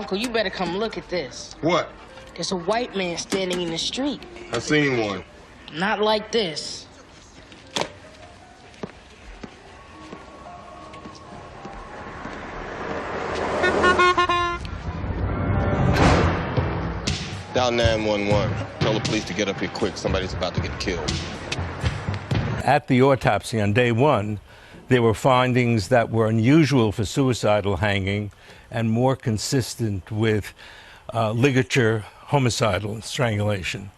Uncle, you better come look at this. What? There's a white man standing in the street. I seen one. Not like this. Dial 911. Tell the police to get up here quick. Somebody's about to get killed. At the autopsy on day one, there were findings that were unusual for suicidal hanging and more consistent with ligature homicidal strangulation.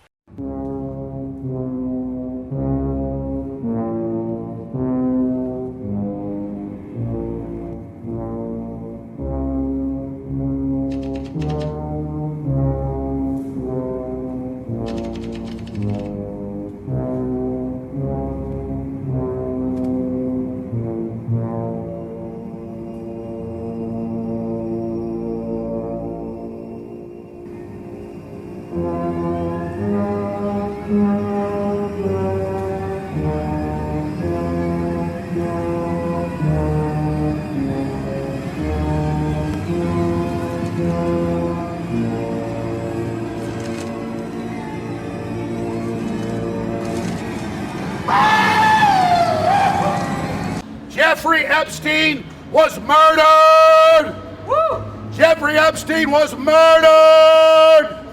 Jeffrey Epstein was murdered! Woo! Jeffrey Epstein was murdered!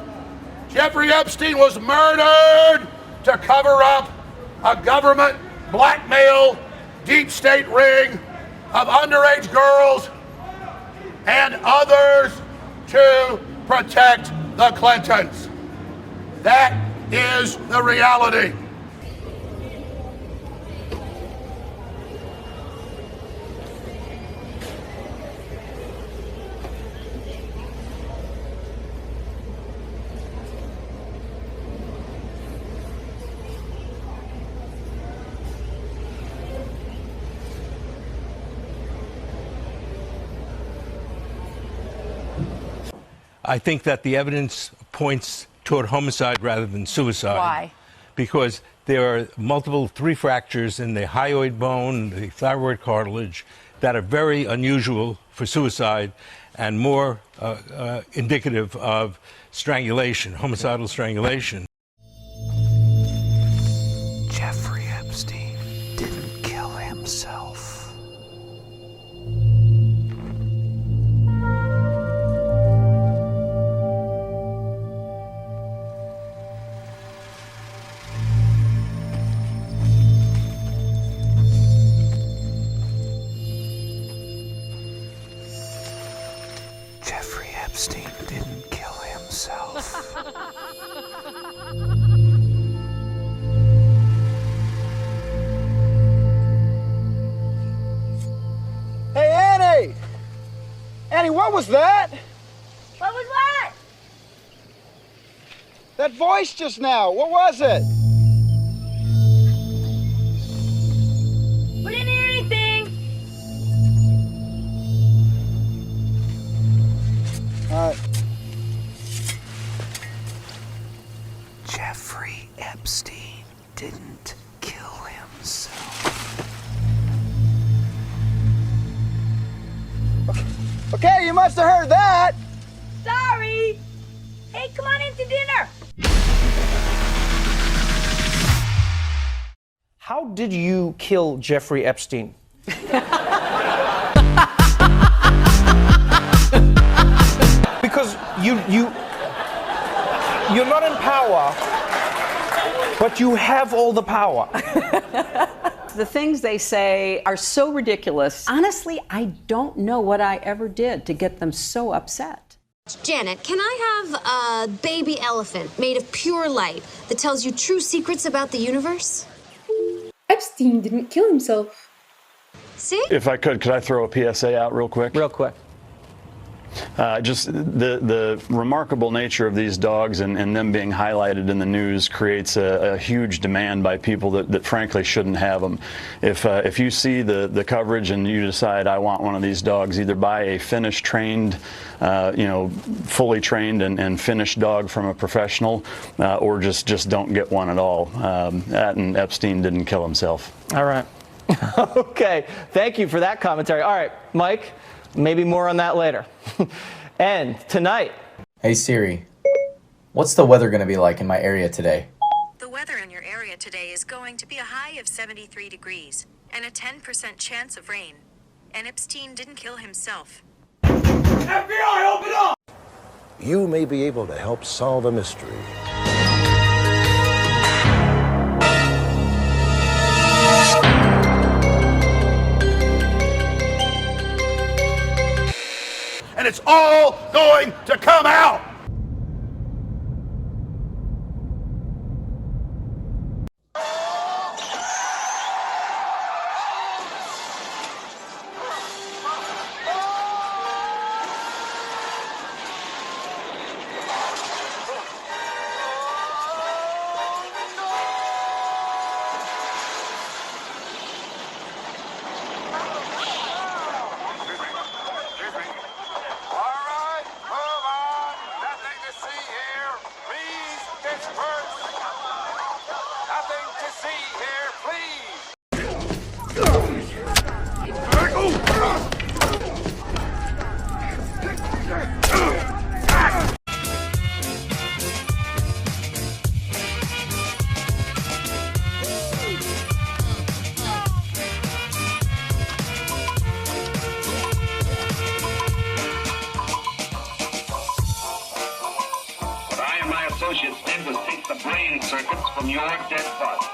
Jeffrey Epstein was murdered to cover up a government blackmail deep state ring of underage girls and others to protect the Clintons. That is the reality. I think that the evidence points toward homicide rather than suicide. Why? Because there are multiple 3 fractures in the hyoid bone, the thyroid cartilage, that are very unusual for suicide and more indicative of strangulation, homicidal strangulation. Jeffrey Epstein didn't kill himself. Jeffrey Epstein didn't kill himself. Hey, Annie! Annie, what was that? What was what? That voice just now, what was it? We didn't hear anything. All right. Jeffrey Epstein didn't kill himself. Okay, you must have heard that. Sorry. Hey, come on in to dinner. How did you kill Jeffrey Epstein? Because you're not in power, but you have all the power. The things they say are so ridiculous. Honestly, I don't know what I ever did to get them so upset. Janet, can I have a baby elephant made of pure light that tells you true secrets about the universe? Epstein didn't kill himself. See? If I could I throw a PSA out real quick? Real quick. Just the remarkable nature of these dogs and them being highlighted in the news creates a huge demand by people that frankly shouldn't have them. If you see the coverage and you decide I want one of these dogs, either buy a finished trained, fully trained and finished dog from a professional, or just don't get one at all. And Epstein didn't kill himself. All right. Okay. Thank you for that commentary. All right, Mike. Maybe more on that later. And tonight. Hey Siri, what's the weather going to be like in my area today? The weather in your area today is going to be a high of 73 degrees and a 10% chance of rain. And Epstein didn't kill himself. FBI, open up! You may be able to help solve a mystery. And it's all going to come out! Associates did was take the brain circuits from your dead body.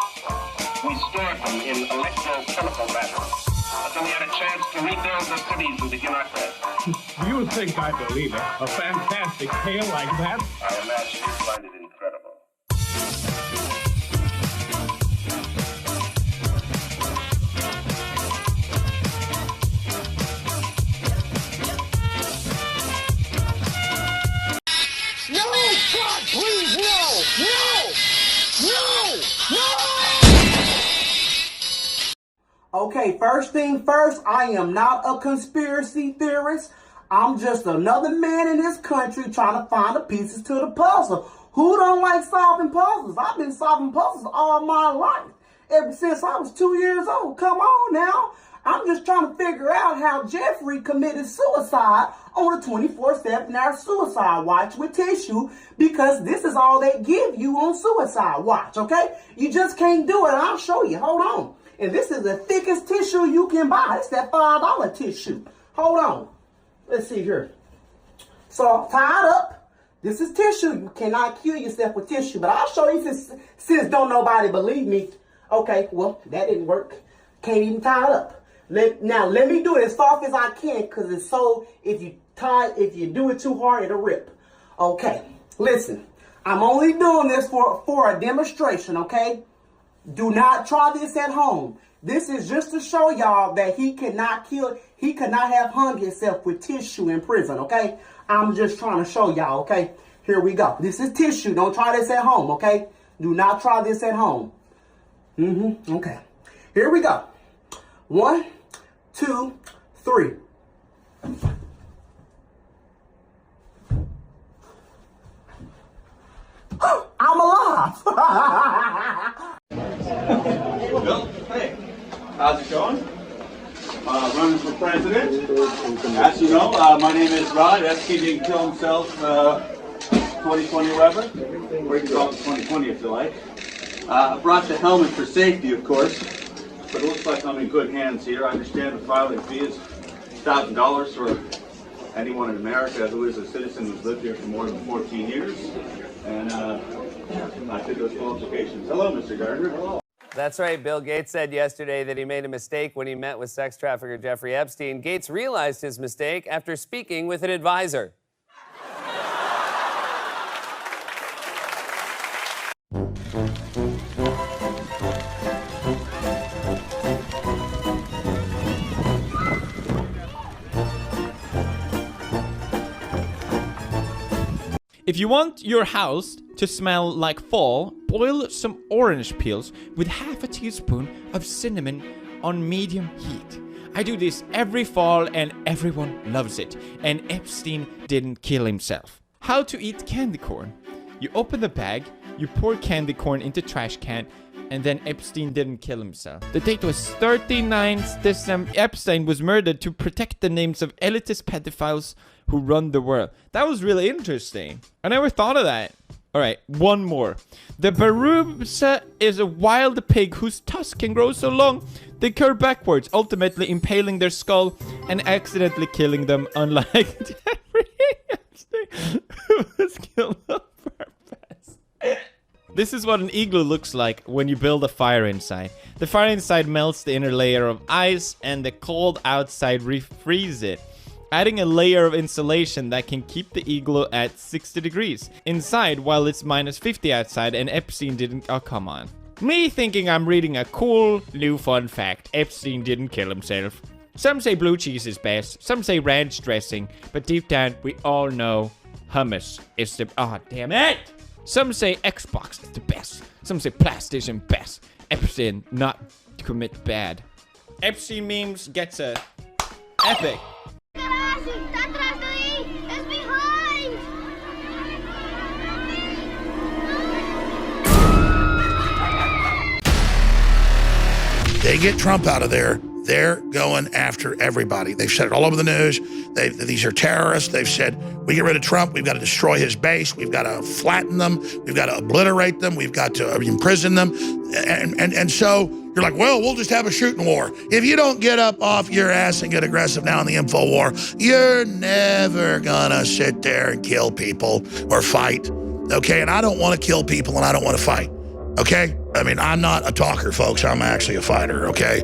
We stored them in electrochemical batteries until we had a chance to rebuild the cities and begin our quest. Do you think I believe it? A fantastic tale like that? I imagine you find it incredible. No! God, please, no! No! No! No! Okay, first thing first, I am not a conspiracy theorist. I'm just another man in this country trying to find the pieces to the puzzle. Who don't like solving puzzles? I've been solving puzzles all my life, ever since I was 2 years old. Come on now. I'm just trying to figure out how Jeffrey committed suicide on a 24/7-hour suicide watch with tissue, because this is all they give you on suicide watch, okay? You just can't do it. I'll show you. Hold on. And this is the thickest tissue you can buy. It's that $5 tissue. Hold on. Let's see here. So tied up. This is tissue. You cannot kill yourself with tissue, but I'll show you since don't nobody believe me. Okay, well, that didn't work. Can't even tie it up. Now let me do it as soft as I can, because it's so, if you do it too hard, it'll rip. Okay, listen. I'm only doing this for a demonstration, okay? Do not try this at home. This is just to show y'all that he could not have hung himself with tissue in prison, okay? I'm just trying to show y'all, okay? Here we go. This is tissue. Don't try this at home, okay? Do not try this at home. Okay. Here we go. 1, 2, 3. I'm alive. Bill, hey, how's it going? Running for president. As you know, my name is Rod. Epstein didn't kill himself 2020 whatever. Or you can call it 2020 if you like. I brought the helmet for safety, of course. But it looks like I'm in good hands here. I understand the filing fee is $1,000 for anyone in America who is a citizen who's lived here for more than 14 years. And I did those qualifications. Hello, Mr. Gardner. Hello. That's right. Bill Gates said yesterday that he made a mistake when he met with sex trafficker Jeffrey Epstein. Gates realized his mistake after speaking with an advisor. If you want your house to smell like fall, boil some orange peels with half a teaspoon of cinnamon on medium heat. I do this every fall and everyone loves it. And Epstein didn't kill himself. How to eat candy corn. You open the bag, you pour candy corn into trash can, and then Epstein didn't kill himself. The date was 39th December. Epstein was murdered to protect the names of elitist pedophiles who run the world. That was really interesting. I never thought of that. All right, one more. The Barusa is a wild pig whose tusks can grow so long they curve backwards, ultimately impaling their skull and accidentally killing them, unlike Jeffrey Epstein, who was killed on purpose. This is what an igloo looks like when you build a fire inside. The fire inside melts the inner layer of ice, and the cold outside refreezes it, adding a layer of insulation that can keep the igloo at 60 degrees inside while it's minus 50 outside, and Epstein didn't... Oh, come on. Me thinking I'm reading a cool new fun fact. Epstein didn't kill himself. Some say blue cheese is best, some say ranch dressing, but deep down we all know hummus is the... Oh, damn it! Some say Xbox is the best, some say PlayStation best. Epstein not commit bad. Epstein memes gets a epic. They get Trump out of there, they're going after everybody. They've said it all over the news. These are terrorists. They've said, we get rid of Trump, we've got to destroy his base, we've got to flatten them, we've got to obliterate them, we've got to imprison them. And so you're like, well, we'll just have a shooting war. If you don't get up off your ass and get aggressive now in the info war, you're never gonna sit there and kill people or fight, okay? And I don't want to kill people and I don't want to fight, okay? I mean, I'm not a talker, folks. I'm actually a fighter, okay?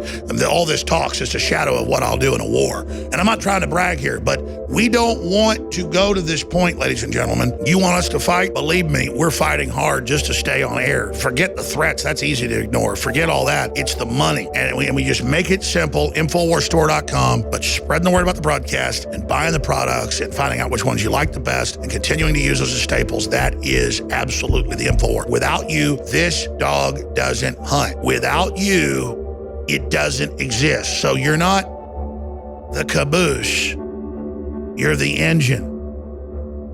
All this talk's just a shadow of what I'll do in a war. And I'm not trying to brag here, but we don't want to go to this point, ladies and gentlemen. You want us to fight? Believe me, we're fighting hard just to stay on air. Forget the threats. That's easy to ignore. Forget all that. It's the money. And we just make it simple, InfoWarsStore.com, but spreading the word about the broadcast and buying the products and finding out which ones you like the best and continuing to use those as staples, that is absolutely the InfoWar. Without you, this dog doesn't hunt. Without you, it doesn't exist. So you're not the caboose, you're the engine.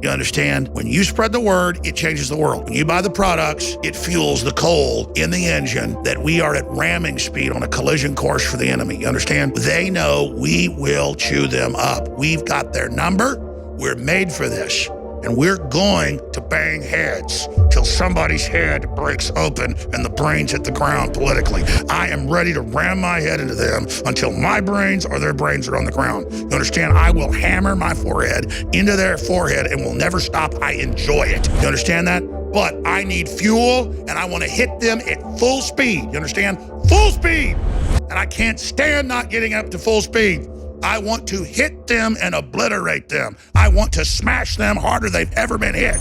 You understand? When you spread the word, it changes the world. When you buy the products, it fuels the coal in the engine that we are at ramming speed on a collision course for the enemy. You understand? They know we will chew them up. We've got their number. We're made for this. And we're going to bang heads till somebody's head breaks open and the brains hit the ground politically. I am ready to ram my head into them until my brains or their brains are on the ground. You understand? I will hammer my forehead into their forehead and will never stop. I enjoy it. You understand that? But I need fuel and I want to hit them at full speed. You understand? Full speed! And I can't stand not getting up to full speed. I want to hit them and obliterate them. I want to smash them harder than they've ever been hit.